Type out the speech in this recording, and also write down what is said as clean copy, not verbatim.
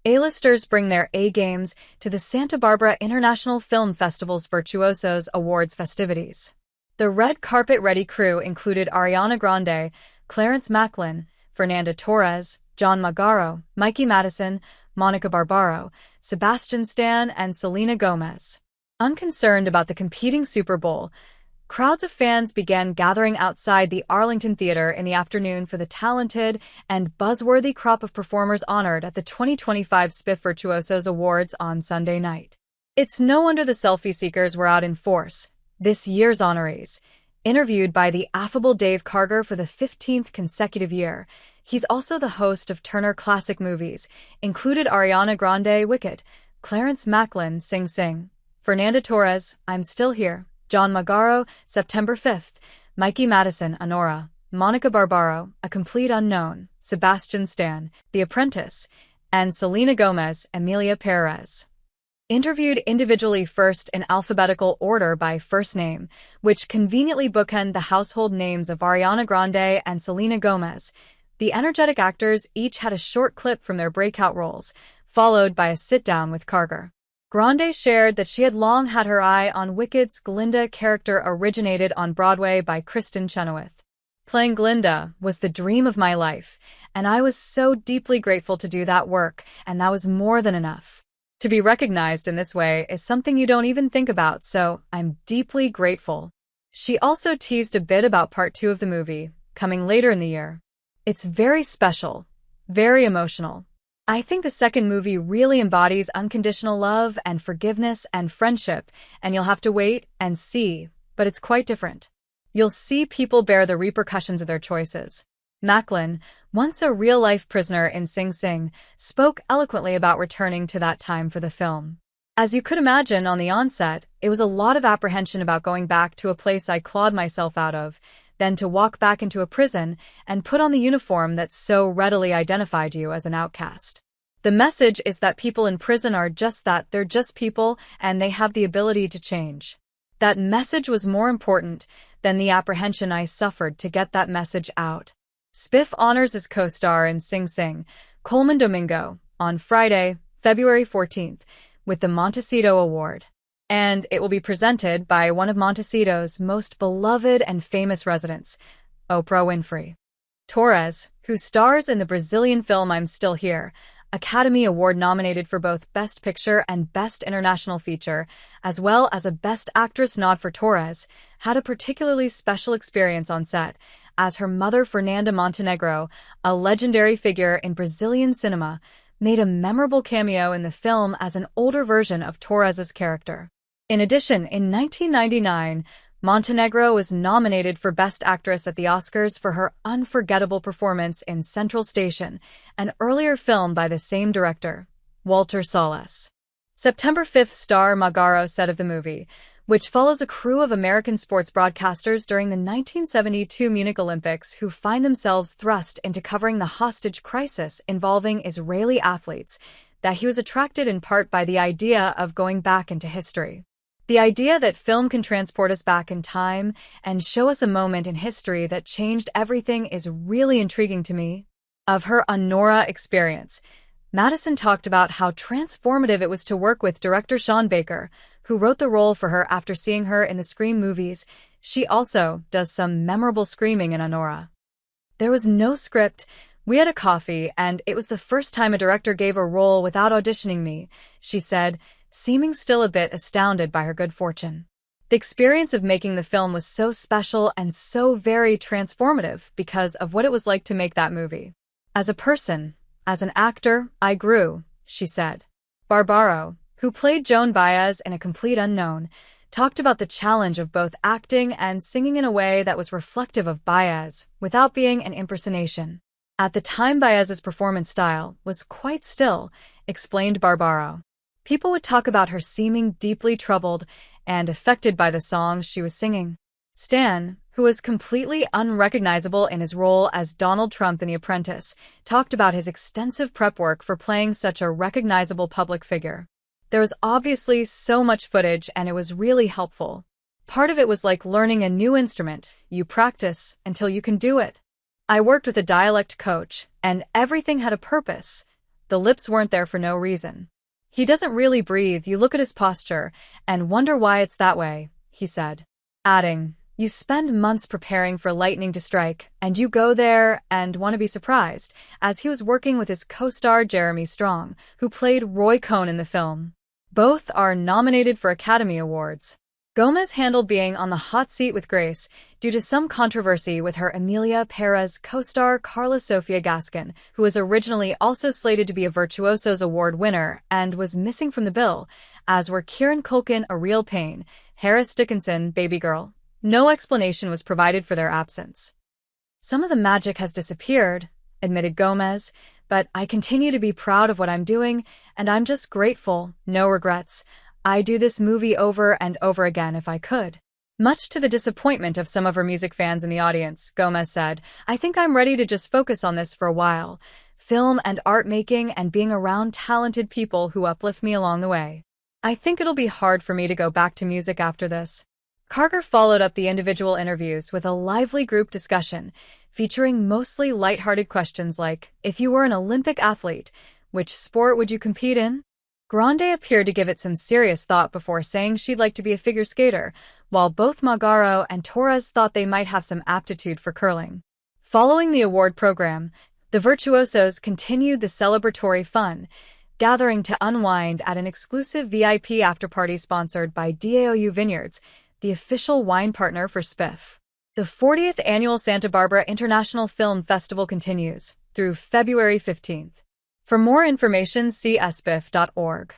A-listers bring their A-games to the Santa Barbara International Film Festival's Virtuosos Awards Festivities. The red carpet-ready crew included Ariana Grande, Clarence Maclin, Fernanda Torres, Joan Magaro, Mikey Madison, Barbaro, Sebastian Stan, and Selena Gomez. Unconcerned about the competing Super Bowl, crowds of fans began gathering outside the Arlington Theater in the afternoon for the talented and buzzworthy crop of performers honored at the 2025 SBIFF Virtuosos Awards on Sunday night. It's no wonder the selfie seekers were out in force. This year's honorees, interviewed by the affable Dave Karger for the 15th consecutive year, he's also the host of Turner Classic Movies, included Ariana Grande, Wicked, Clarence Maclin, Sing Sing, Fernanda Torres, I'm Still Here, Joan Magaro, September 5th, Mikey Madison, Honora, Barbaro, A Complete Unknown, Sebastian Stan, The Apprentice, and Selena Gomez, Emilia Perez. Interviewed individually first in alphabetical order by first name, which conveniently bookend the household names of Ariana Grande and Selena Gomez, the energetic actors each had a short clip from their breakout roles, followed by a sit-down with Karger. Grande shared that she had long had her eye on Wicked's Glinda character originated on Broadway by Kristen Chenoweth. Playing Glinda was the dream of my life, and I was so deeply grateful to do that work, and that was more than enough. To be recognized in this way is something you don't even think about, so I'm deeply grateful. She also teased a bit about part 2 of the movie, coming later in the year. It's very special, very emotional. I think the second movie really embodies unconditional love and forgiveness and friendship, and you'll have to wait and see, but it's quite different. You'll see people bear the repercussions of their choices. Maclin, once a real-life prisoner in Sing Sing, spoke eloquently about returning to that time for the film. As you could imagine on the onset, it was a lot of apprehension about going back to a place I clawed myself out of, then to walk back into a prison and put on the uniform that so readily identified you as an outcast. The message is that people in prison are just that, they're just people, and they have the ability to change. That message was more important than the apprehension I suffered to get that message out. SBIFF honors his co-star in Sing Sing, Coleman Domingo, on Friday, February 14th, with the Montecito Award. And it will be presented by one of Montecito's most beloved and famous residents, Oprah Winfrey. Torres, who stars in the Brazilian film I'm Still Here, Academy Award nominated for both Best Picture and Best International Feature, as well as a Best Actress nod for Torres, had a particularly special experience on set, as her mother Fernanda Montenegro, a legendary figure in Brazilian cinema, made a memorable cameo in the film as an older version of Torres's character. In addition, in 1999, Montenegro was nominated for Best Actress at the Oscars for her unforgettable performance in Central Station, an earlier film by the same director, Walter Salles. September 5th star Magaro said of the movie, which follows a crew of American sports broadcasters during the 1972 Munich Olympics who find themselves thrust into covering the hostage crisis involving Israeli athletes, that he was attracted in part by the idea of going back into history. The idea that film can transport us back in time and show us a moment in history that changed everything is really intriguing to me. Of her Honora experience, Madison talked about how transformative it was to work with director Sean Baker, who wrote the role for her after seeing her in the Scream movies. She also does some memorable screaming in Honora. There was no script. We had a coffee, and it was the first time a director gave a role without auditioning me, she said, seeming still a bit astounded by her good fortune. The experience of making the film was so special and so very transformative because of what it was like to make that movie. As a person, as an actor, I grew, she said. Barbaro, who played Joan Baez in A Complete Unknown, talked about the challenge of both acting and singing in a way that was reflective of Baez, without being an impersonation. At the time, Baez's performance style was quite still, explained Barbaro. People would talk about her seeming deeply troubled and affected by the songs she was singing. Stan, who was completely unrecognizable in his role as Donald Trump in The Apprentice, talked about his extensive prep work for playing such a recognizable public figure. There was obviously so much footage, and it was really helpful. Part of it was like learning a new instrument. You practice until you can do it. I worked with a dialect coach, and everything had a purpose. The lips weren't there for no reason. He doesn't really breathe. You look at his posture and wonder why it's that way, he said. Adding, you spend months preparing for lightning to strike, and you go there and want to be surprised, as he was working with his co-star Jeremy Strong, who played Roy Cohn in the film. Both are nominated for Academy Awards. Gomez handled being on the hot seat with grace due to some controversy with her Emilia Perez co-star Carla Sofia Gaskin, who was originally also slated to be a Virtuosos Award winner and was missing from the bill, as were Kieran Culkin, A Real Pain, Harris Dickinson, Baby Girl. No explanation was provided for their absence. Some of the magic has disappeared, admitted Gomez, but I continue to be proud of what I'm doing, and I'm just grateful, no regrets. I'd do this movie over and over again if I could. Much to the disappointment of some of her music fans in the audience, Gomez said, I think I'm ready to just focus on this for a while. Film and art making and being around talented people who uplift me along the way. I think it'll be hard for me to go back to music after this. Karger followed up the individual interviews with a lively group discussion, featuring mostly lighthearted questions like, if you were an Olympic athlete, which sport would you compete in? Grande appeared to give it some serious thought before saying she'd like to be a figure skater, while both Magaro and Torres thought they might have some aptitude for curling. Following the award program, the Virtuosos continued the celebratory fun, gathering to unwind at an exclusive VIP after-party sponsored by DAOU Vineyards, the official wine partner for SBIFF. The 40th annual Santa Barbara International Film Festival continues through February 15th. For more information, see sbiff.org.